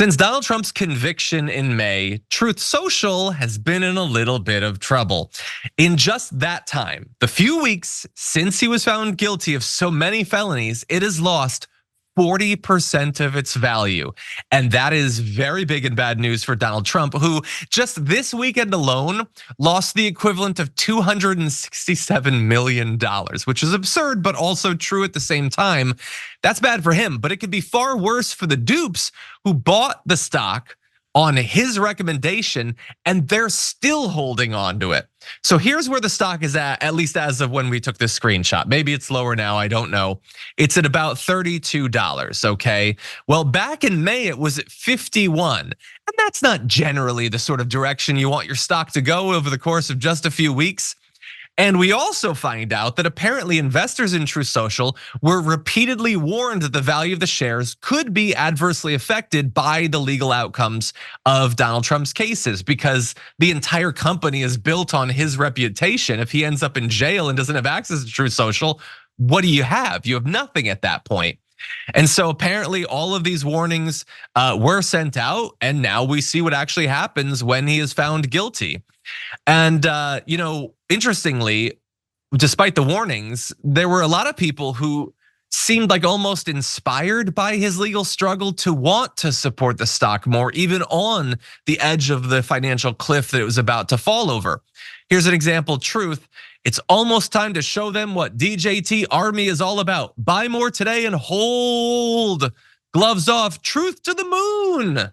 Since Donald Trump's conviction in May, Truth Social has been in a little bit of trouble. In just that time, the few weeks since he was found guilty of so many felonies, it has lost 40% of its value. And that is very big and bad news for Donald Trump, who just this weekend alone lost the equivalent of $267 million, which is absurd, but also true at the same time. That's bad for him, but it could be far worse for the dupes who bought the stock on his recommendation, and they're still holding on to it. So here's where the stock is at least as of when we took this screenshot. Maybe it's lower now, I don't know. It's at about $32, okay? Well, back in May, it was at 51. And that's not generally the sort of direction you want your stock to go over the course of just a few weeks. And we also find out that apparently investors in Truth Social were repeatedly warned that the value of the shares could be adversely affected by the legal outcomes of Donald Trump's cases, because the entire company is built on his reputation. If he ends up in jail and doesn't have access to Truth Social, what do you have? You have nothing at that point. And so apparently all of these warnings were sent out, and now we see what actually happens when he is found guilty. And interestingly, despite the warnings, there were a lot of people who seemed like almost inspired by his legal struggle to want to support the stock more, even on the edge of the financial cliff that it was about to fall over. Here's an example, Truth. It's almost time to show them what DJT Army is all about. Buy more today and hold. Gloves off, Truth to the moon.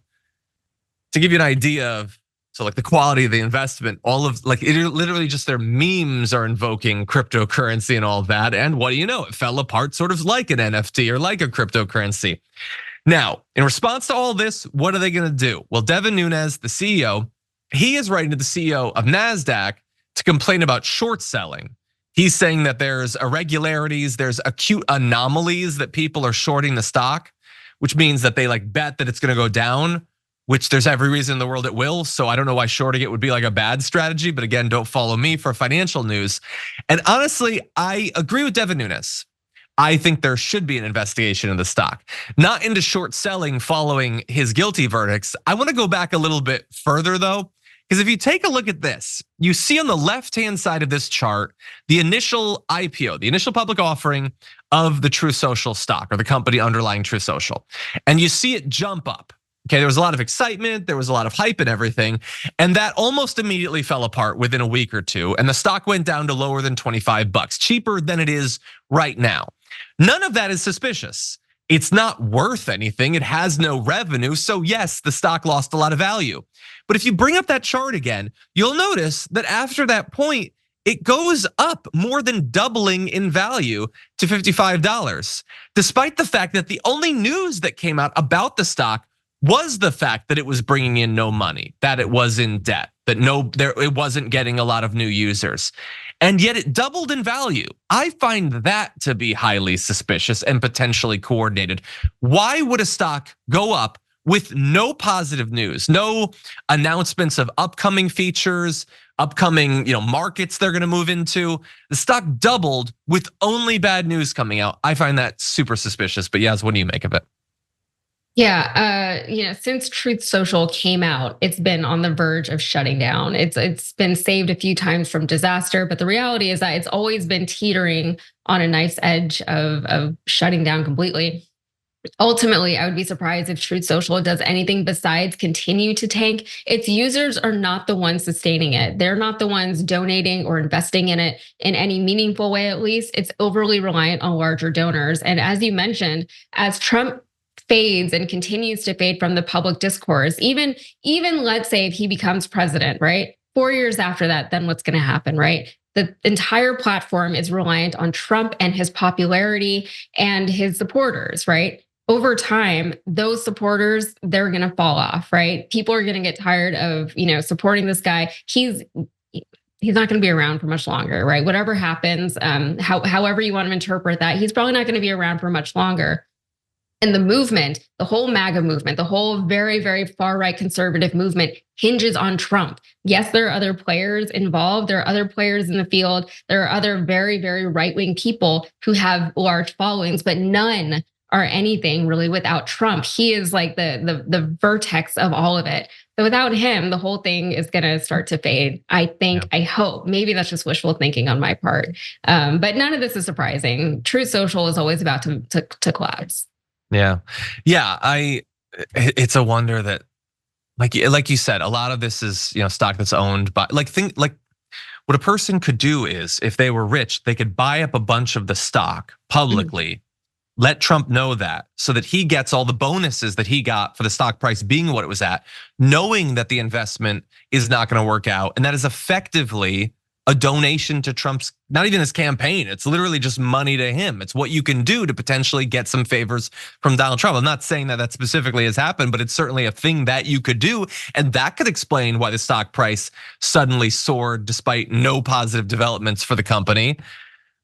To give you an idea of like the quality of the investment, all of it literally just their memes are invoking cryptocurrency and all of that. And what do you know? It fell apart sort of like an NFT or like a cryptocurrency. Now, in response to all this, what are they gonna do? Well, Devin Nunes, the CEO, he is writing to the CEO of NASDAQ to complain about short selling. He's saying that there's irregularities, there's acute anomalies that people are shorting the stock, which means that they bet that it's gonna go down, which there's every reason in the world it will. So I don't know why shorting it would be like a bad strategy, but again, don't follow me for financial news. And honestly, I agree with Devin Nunes. I think there should be an investigation in the stock, not into short selling following his guilty verdicts. I wanna go back a little bit further though, because if you take a look at this, you see on the left-hand side of this chart, the initial IPO, the initial public offering of the Truth Social stock, or the company underlying Truth Social. And you see it jump up. Okay, there was a lot of excitement, there was a lot of hype and everything, and that almost immediately fell apart within a week or two, and the stock went down to lower than 25 bucks, cheaper than it is right now. None of that is suspicious. It's not worth anything, it has no revenue, so yes, the stock lost a lot of value. But if you bring up that chart again, you'll notice that after that point, it goes up more than doubling in value to $55, despite the fact that the only news that came out about the stock was the fact that it was bringing in no money, that it was in debt, that it wasn't getting a lot of new users. And yet it doubled in value. I find that to be highly suspicious and potentially coordinated. Why would a stock go up with no positive news, no announcements of upcoming features, upcoming markets they're gonna move into? The stock doubled with only bad news coming out. I find that super suspicious, but Yas, what do you make of it? Yeah, since Truth Social came out, it's been on the verge of shutting down. It's been saved a few times from disaster, but the reality is that it's always been teetering on a knife's edge of shutting down completely. Ultimately, I would be surprised if Truth Social does anything besides continue to tank. Its users are not the ones sustaining it. They're not the ones donating or investing in it in any meaningful way, at least. It's overly reliant on larger donors. And as you mentioned, as Trump fades and continues to fade from the public discourse, even let's say if he becomes president, right? 4 years after that, then what's gonna happen, right? The entire platform is reliant on Trump and his popularity and his supporters, right? Over time, those supporters, they're gonna fall off, right? People are gonna get tired of, supporting this guy. He's not gonna be around for much longer, right? Whatever happens, however you want to interpret that, he's probably not gonna be around for much longer. And the movement, the whole MAGA movement, the whole very, very far right conservative movement hinges on Trump. Yes, there are other players involved. There are other players in the field. There are other very, very right wing people who have large followings, but none are anything really without Trump. He is like the vertex of all of it. So without him, the whole thing is going to start to fade. I think, Yeah. I hope. Maybe that's just wishful thinking on my part. But none of this is surprising. Truth Social is always about to collapse. Yeah. Yeah. It's a wonder that, like you said, a lot of this is, stock that's owned by, what a person could do is, if they were rich, they could buy up a bunch of the stock publicly, let Trump know that, so that he gets all the bonuses that he got for the stock price being what it was at, knowing that the investment is not going to work out. And that is effectively a donation to Trump's, not even his campaign. It's literally just money to him. It's what you can do to potentially get some favors from Donald Trump. I'm not saying that specifically has happened, but it's certainly a thing that you could do. And that could explain why the stock price suddenly soared despite no positive developments for the company.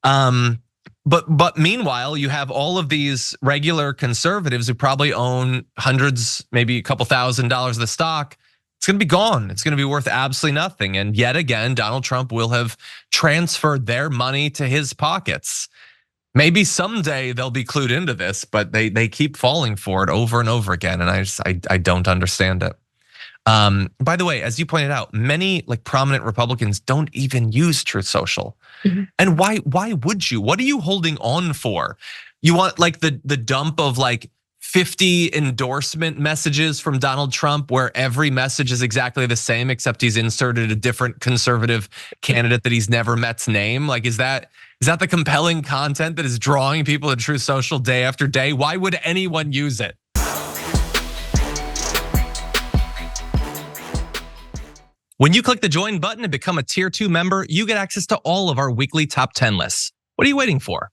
But meanwhile, you have all of these regular conservatives who probably own hundreds, maybe a couple $1,000s of the stock. It's going to be gone. It's going to be worth absolutely nothing. And yet again, Donald Trump will have transferred their money to his pockets. Maybe someday they'll be clued into this, but they keep falling for it over and over again. And I don't understand it. By the way, as you pointed out, many prominent Republicans don't even use Truth Social. And why would you? What are you holding on for? You want the dump of 50 endorsement messages from Donald Trump where every message is exactly the same, except he's inserted a different conservative candidate that he's never met's name? Is that the compelling content that is drawing people to Truth Social day after day? Why would anyone use it? When you click the join button and become a tier 2 member, you get access to all of our weekly top 10 lists. What are you waiting for?